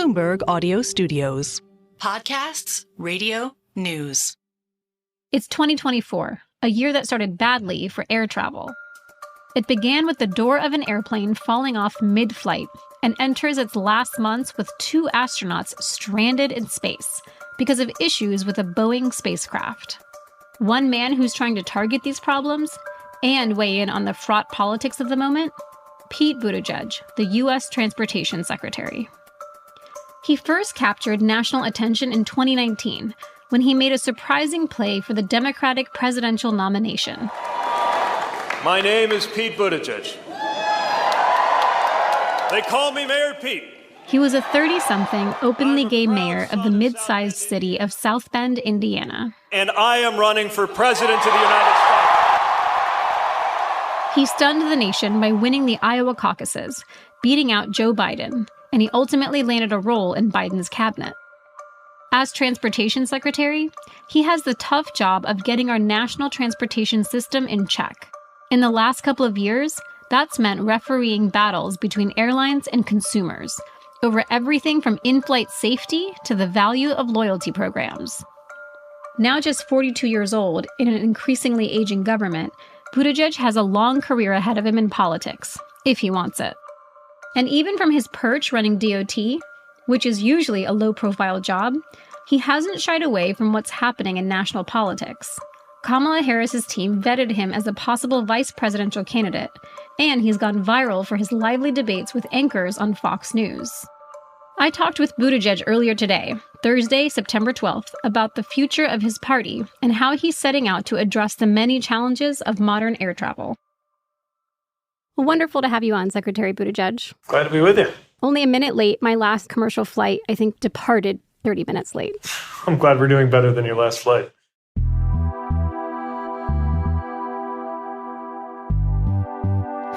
Bloomberg Audio Studios. Podcasts, radio, news. It's 2024, a year that started badly for air travel. It began with the door of an airplane falling off mid-flight and enters its last months with 2 astronauts stranded in space because of issues with a Boeing spacecraft. One man who's trying to target these problems and weigh in on the fraught politics of the moment, Pete Buttigieg, the U.S. Transportation Secretary. He first captured national attention in 2019 when he made a surprising play for the Democratic presidential nomination. My name is Pete Buttigieg. They call me Mayor Pete. He was a 30-something, openly gay mayor of the mid-sized city of South Bend, Indiana. And I am running for president of the United States. He stunned the nation by winning the Iowa caucuses, beating out Joe Biden, and he ultimately landed a role in Biden's cabinet. As transportation secretary, he has the tough job of getting our national transportation system in check. In the last couple of years, that's meant refereeing battles between airlines and consumers over everything from in-flight safety to the value of loyalty programs. Now just 42 years old, in an increasingly aging government, Buttigieg has a long career ahead of him in politics, if he wants it. And even from his perch running DOT, which is usually a low-profile job, he hasn't shied away from what's happening in national politics. Kamala Harris's team vetted him as a possible vice presidential candidate, and he's gone viral for his lively debates with anchors on Fox News. I talked with Buttigieg earlier today, Thursday, September 12th, about the future of his party and how he's setting out to address the many challenges of modern air travel. Well, wonderful to have you on, Secretary Buttigieg. Glad to be with you. Only a minute late. My last commercial flight, I think, departed 30 minutes late. I'm glad we're doing better than your last flight.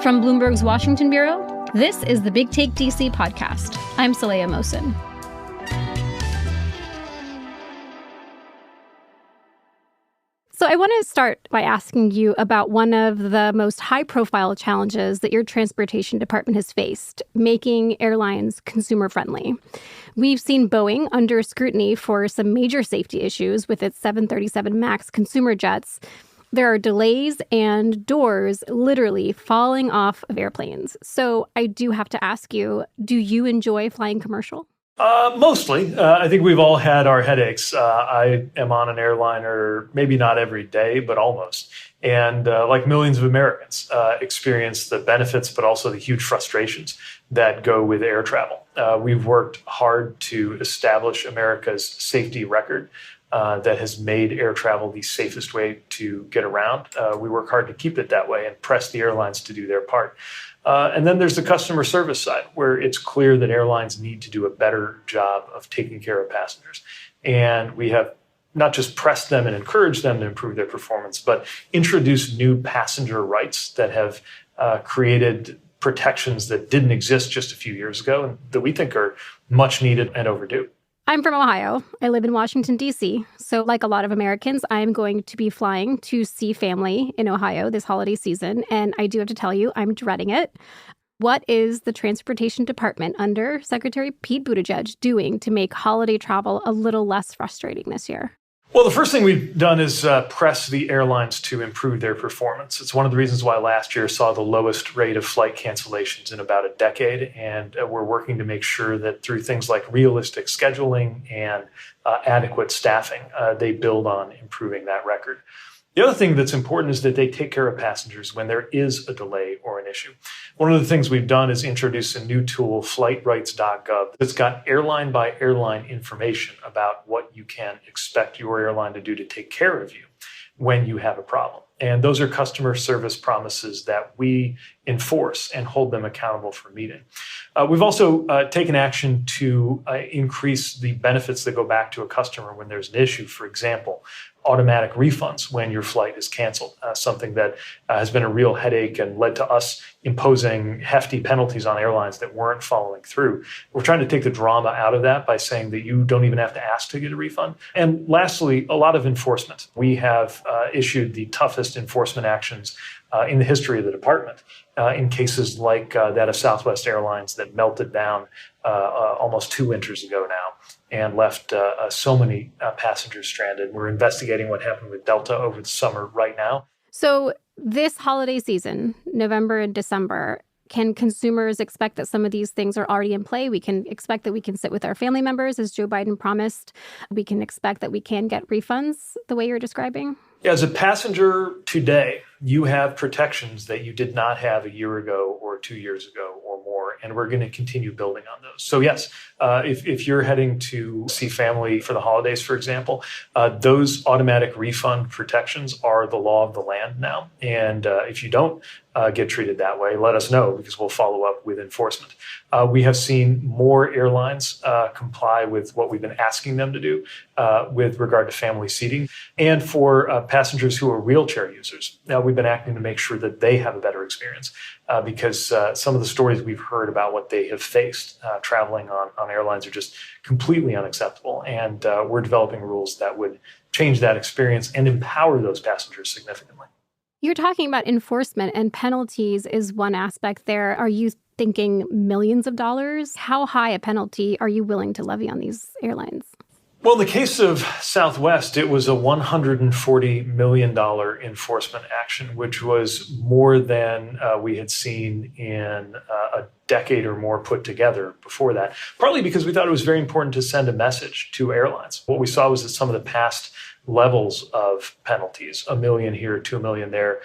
From Bloomberg's Washington Bureau, this is the Big Take DC podcast. I'm Saleha Mosen. So I want to start by asking you about one of the most high-profile challenges that your transportation department has faced, making airlines consumer-friendly. We've seen Boeing under scrutiny for some major safety issues with its 737 MAX consumer jets. There are delays and doors literally falling off of airplanes. So I do have to ask you, do you enjoy flying commercial? Mostly. I think we've all had our headaches. I am on an airliner, maybe not every day, but almost. And like millions of Americans, experience the benefits, but also the huge frustrations that go with air travel. We've worked hard to establish America's safety record. That has made air travel the safest way to get around. We work hard to keep it that way and press the airlines to do their part. And then there's the customer service side, where it's clear that airlines need to do a better job of taking care of passengers. And we have not just pressed them and encouraged them to improve their performance, but introduced new passenger rights that have created protections that didn't exist just a few years ago and that we think are much needed and overdue. I'm from Ohio. I live in Washington, D.C. So like a lot of Americans, I'm going to be flying to see family in Ohio this holiday season. And I do have to tell you, I'm dreading it. What is the Transportation Department under Secretary Pete Buttigieg doing to make holiday travel a little less frustrating this year? Well, the first thing we've done is press the airlines to improve their performance. It's one of the reasons why last year saw the lowest rate of flight cancellations in about a decade. And we're working to make sure that through things like realistic scheduling and adequate staffing, they build on improving that record. The other thing that's important is that they take care of passengers when there is a delay or an issue. One of the things we've done is introduce a new tool, flightrights.gov, that's got airline by airline information about what you can expect your airline to do to take care of you when you have a problem. And those are customer service promises that we enforce and hold them accountable for meeting. We've also taken action to increase the benefits that go back to a customer when there's an issue. For example, automatic refunds when your flight is canceled, something that has been a real headache and led to us imposing hefty penalties on airlines that weren't following through. We're trying to take the drama out of that by saying that you don't even have to ask to get a refund. And lastly, a lot of enforcement. We have issued the toughest enforcement actions in the history of the department. in cases like that of Southwest Airlines that melted down almost 2 winters ago now and left so many passengers stranded. We're investigating what happened with Delta over the summer right now. So this holiday season, November and December, can consumers expect that some of these things are already in play? We can expect that we can sit with our family members, as Joe Biden promised. We can expect that we can get refunds the way you're describing? Yeah, as a passenger today, you have protections that you did not have a year ago or 2 years ago or more, and we're going to continue building on those. So yes, if you're heading to see family for the holidays, for example, those automatic refund protections are the law of the land now. And if you don't get treated that way, let us know because we'll follow up with enforcement. We have seen more airlines comply with what we've been asking them to do with regard to family seating. And for passengers who are wheelchair users, now we've been acting to make sure that they have a better experience because some of the stories we've heard about what they have faced traveling on airlines are just completely unacceptable. And we're developing rules that would change that experience and empower those passengers significantly. You're talking about enforcement and penalties is one aspect there. Are you thinking millions of dollars? How high a penalty are you willing to levy on these airlines? Well, in the case of Southwest, it was a $140 million enforcement action, which was more than we had seen in a decade or more put together before that, partly because we thought it was very important to send a message to airlines. What we saw was that some of the past levels of penalties, $1 million here, $2 million there,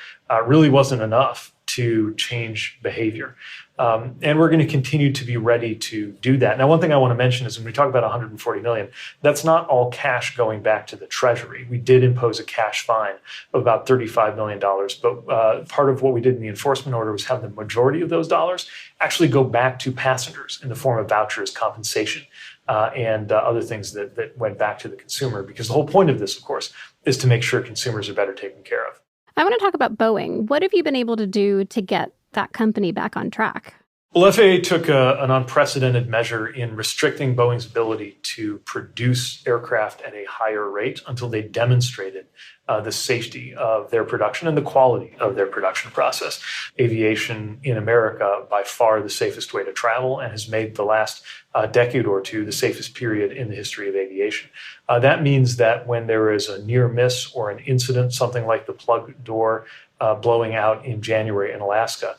really wasn't enough to change behavior. And we're going to continue to be ready to do that. Now, one thing I want to mention is when we talk about $140 million, that's not all cash going back to the Treasury. We did impose a cash fine of about $35 million. But part of what we did in the enforcement order was have the majority of those dollars actually go back to passengers in the form of vouchers, compensation, and other things that went back to the consumer. Because the whole point of this, of course, is to make sure consumers are better taken care of. I want to talk about Boeing. What have you been able to do to get that company back on track? Well, FAA took an unprecedented measure in restricting Boeing's ability to produce aircraft at a higher rate until they demonstrated the safety of their production and the quality of their production process. Aviation in America, by far the safest way to travel, and has made the last decade or two the safest period in the history of aviation. That means that when there is a near miss or an incident, something like the plug door blowing out in January in Alaska,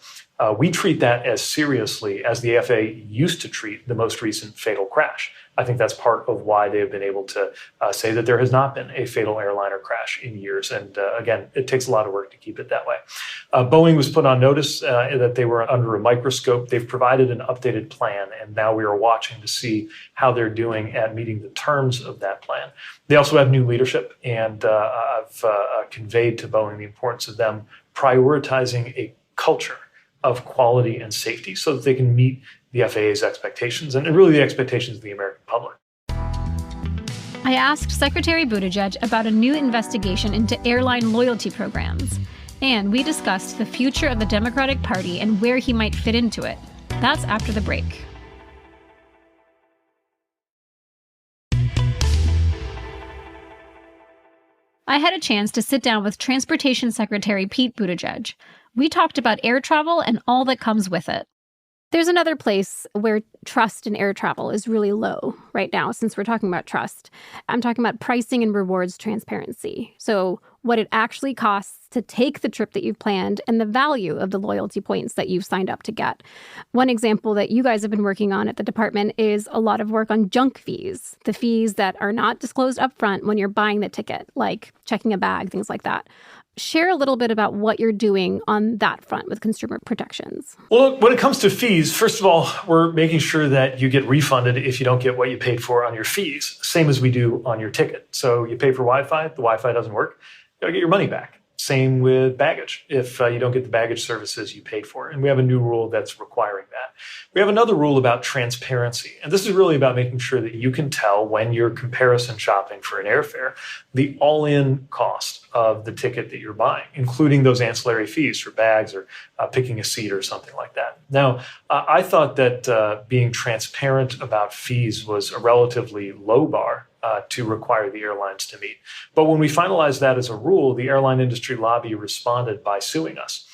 we treat that as seriously as the FAA used to treat the most recent fatal crash. I think that's part of why they have been able to say that there has not been a fatal airliner crash in years. And again, it takes a lot of work to keep it that way. Boeing was put on notice that they were under a microscope. They've provided an updated plan, and now we are watching to see how they're doing at meeting the terms of that plan. They also have new leadership, and I've conveyed to Boeing the importance of them prioritizing a culture of quality and safety so that they can meet the FAA's expectations and really the expectations of the American public. I asked Secretary Buttigieg about a new investigation into airline loyalty programs, and we discussed the future of the Democratic Party and where he might fit into it. That's after the break. I had a chance to sit down with Transportation Secretary Pete Buttigieg. We talked about air travel and all that comes with it. There's another place where trust in air travel is really low right now, since we're talking about trust. I'm talking about pricing and rewards transparency. So what it actually costs to take the trip that you've planned and the value of the loyalty points that you've signed up to get. One example that you guys have been working on at the department is a lot of work on junk fees, the fees that are not disclosed upfront when you're buying the ticket, like checking a bag, things like that. Share a little bit about what you're doing on that front with consumer protections. Well, when it comes to fees, first of all, we're making sure that you get refunded if you don't get what you paid for on your fees, same as we do on your ticket. So you pay for Wi-Fi, the Wi-Fi doesn't work, you gotta get your money back. Same with baggage, if you don't get the baggage services you paid for. And we have a new rule that's requiring that. We have another rule about transparency. And this is really about making sure that you can tell when you're comparison shopping for an airfare, the all-in cost of the ticket that you're buying, including those ancillary fees for bags or picking a seat or something like that. Now, I thought that being transparent about fees was a relatively low bar to require the airlines to meet. But when we finalized that as a rule, the airline industry lobby responded by suing us.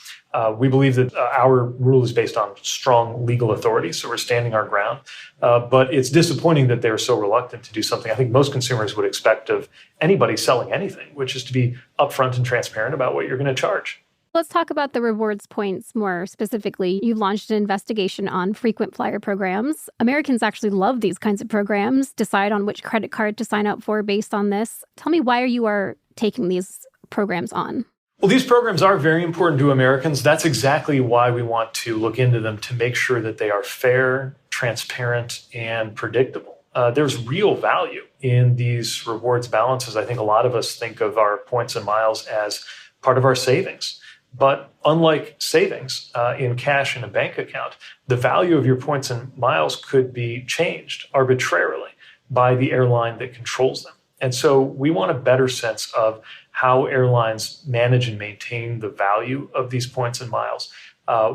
We believe that our rule is based on strong legal authority, so we're standing our ground. But it's disappointing that they're so reluctant to do something I think most consumers would expect of anybody selling anything, which is to be upfront and transparent about what you're going to charge. Let's talk about the rewards points more specifically. You launched an investigation on frequent flyer programs. Americans actually love these kinds of programs, decide on which credit card to sign up for based on this. Tell me why you are taking these programs on. Well, these programs are very important to Americans. That's exactly why we want to look into them, to make sure that they are fair, transparent, and predictable. There's real value in these rewards balances. I think a lot of us think of our points and miles as part of our savings. But unlike savings in cash in a bank account, the value of your points and miles could be changed arbitrarily by the airline that controls them. And so we want a better sense of how airlines manage and maintain the value of these points and miles.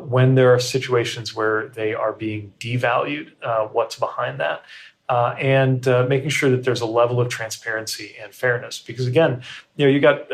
When there are situations where they are being devalued, what's behind that? And making sure that there's a level of transparency and fairness. Because again, you got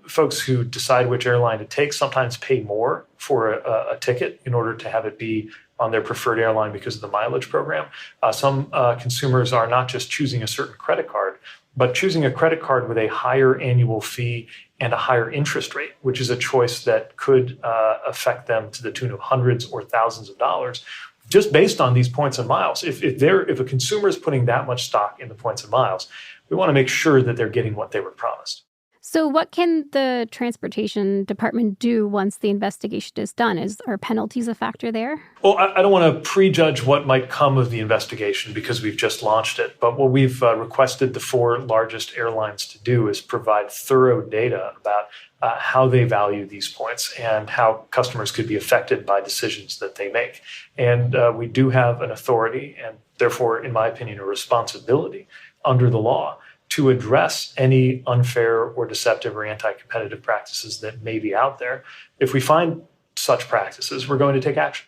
folks who decide which airline to take, sometimes pay more for a ticket in order to have it be on their preferred airline because of the mileage program. Some consumers are not just choosing a certain credit card, but choosing a credit card with a higher annual fee and a higher interest rate, which is a choice that could affect them to the tune of hundreds or thousands of dollars, just based on these points and miles. If a consumer is putting that much stock in the points and miles, we want to make sure that they're getting what they were promised. So what can the Transportation Department do once the investigation is done? Are penalties a factor there? Well, I don't want to prejudge what might come of the investigation because we've just launched it. But what we've requested the 4 largest airlines to do is provide thorough data about how they value these points and how customers could be affected by decisions that they make. And we do have an authority and therefore, in my opinion, a responsibility under the law to address any unfair or deceptive or anti-competitive practices that may be out there. If we find such practices, we're going to take action.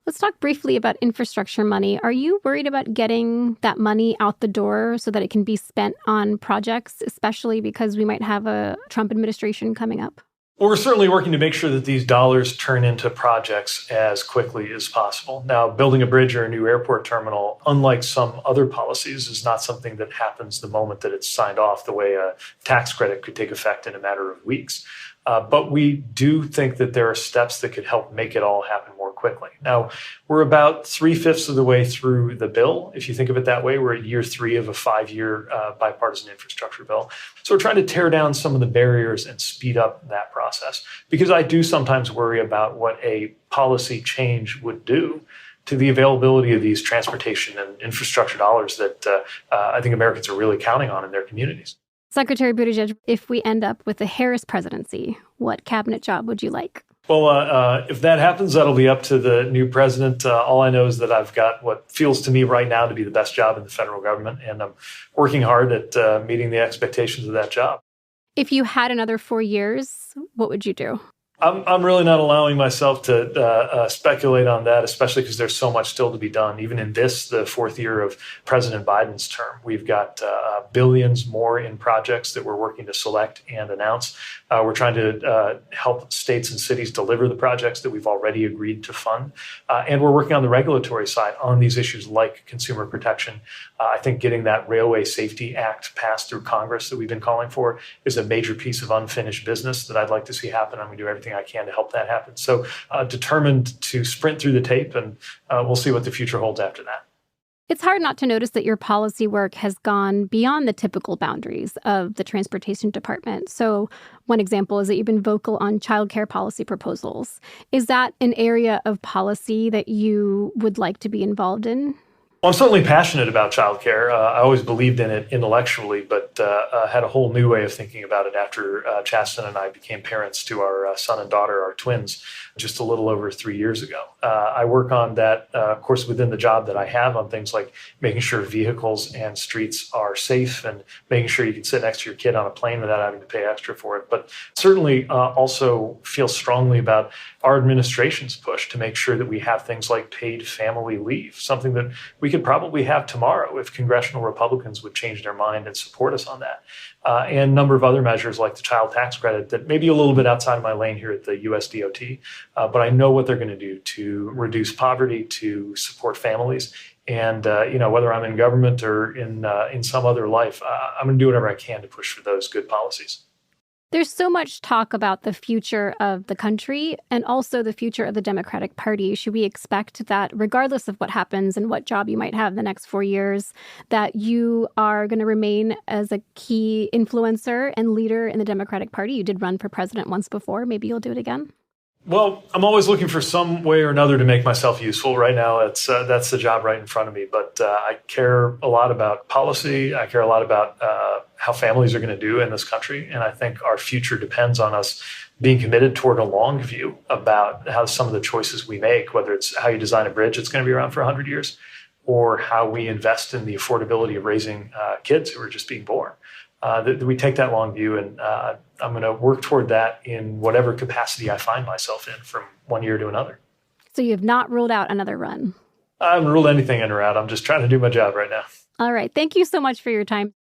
Let's talk briefly about infrastructure money. Are you worried about getting that money out the door so that it can be spent on projects, especially because we might have a Trump administration coming up? Well, we're certainly working to make sure that these dollars turn into projects as quickly as possible. Now, building a bridge or a new airport terminal, unlike some other policies, is not something that happens the moment that it's signed off, the way a tax credit could take effect in a matter of weeks. But we do think that there are steps that could help make it all happen more quickly. Now, we're about 3/5 of the way through the bill. If you think of it that way, we're at year 3 of a 5-year bipartisan infrastructure bill. So we're trying to tear down some of the barriers and speed up that process. Because I do sometimes worry about what a policy change would do to the availability of these transportation and infrastructure dollars that I think Americans are really counting on in their communities. Secretary Buttigieg, if we end up with a Harris presidency, what cabinet job would you like? Well, if that happens, that'll be up to the new president. All I know is that I've got what feels to me right now to be the best job in the federal government, and I'm working hard at meeting the expectations of that job. If you had another 4 years, what would you do? I'm really not allowing myself to speculate on that, especially because there's so much still to be done. Even in the 4th year of President Biden's term, we've got billions more in projects that we're working to select and announce. We're trying to help states and cities deliver the projects that we've already agreed to fund. And we're working on the regulatory side on these issues like consumer protection. I think getting that Railway Safety Act passed through Congress that we've been calling for is a major piece of unfinished business that I'd like to see happen. I'm going to do everything I can to help that happen. So determined to sprint through the tape, and we'll see what the future holds after that. It's hard not to notice that your policy work has gone beyond the typical boundaries of the Transportation Department. So one example is that you've been vocal on childcare policy proposals. Is that an area of policy that you would like to be involved in? Well, I'm certainly passionate about childcare. I always believed in it intellectually, but had a whole new way of thinking about it after Chasten and I became parents to our son and daughter, our twins, just a little over 3 years ago. I work on that, of course, within the job that I have on things like making sure vehicles and streets are safe and making sure you can sit next to your kid on a plane without having to pay extra for it. But certainly also feel strongly about our administration's push to make sure that we have things like paid family leave, something that we we could probably have tomorrow if congressional Republicans would change their mind and support us on that. And a number of other measures like the child tax credit that may be a little bit outside of my lane here at the US DOT, but I know what they're going to do to reduce poverty, to support families. And, whether I'm in government or in some other life, I'm going to do whatever I can to push for those good policies. There's so much talk about the future of the country and also the future of the Democratic Party. Should we expect that regardless of what happens and what job you might have the next 4 years, that you are going to remain as a key influencer and leader in the Democratic Party? You did run for president once before. Maybe you'll do it again. Well, I'm always looking for some way or another to make myself useful. Right now, that's the job right in front of me. But I care a lot about policy. I care a lot about how families are going to do in this country. And I think our future depends on us being committed toward a long view about how some of the choices we make, whether it's how you design a bridge that's going to be around for 100 years, or how we invest in the affordability of raising kids who are just being born. That we take that long view, and I'm going to work toward that in whatever capacity I find myself in from one year to another. So you have not ruled out another run? I haven't ruled anything in or out. I'm just trying to do my job right now. All right. Thank you so much for your time.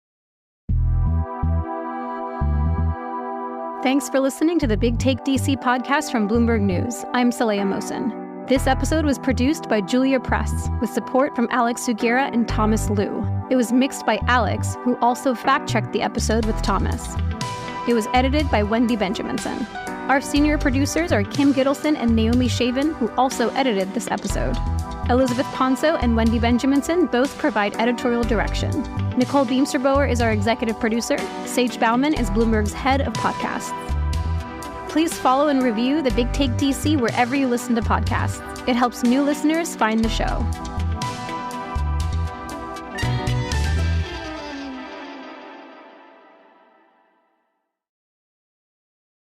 Thanks for listening to the Big Take DC podcast from Bloomberg News. I'm Saleha Mosen. This episode was produced by Julia Press with support from Alex Sugiura and Thomas Liu. It was mixed by Alex, who also fact-checked the episode with Thomas. It was edited by Wendy Benjaminson. Our senior producers are Kim Gittleson and Naomi Shaven, who also edited this episode. Elizabeth Ponso and Wendy Benjaminson both provide editorial direction. Nicole Beamsterboer is our executive producer. Sage Bauman is Bloomberg's head of podcasts. Please follow and review the Big Take DC wherever you listen to podcasts. It helps new listeners find the show.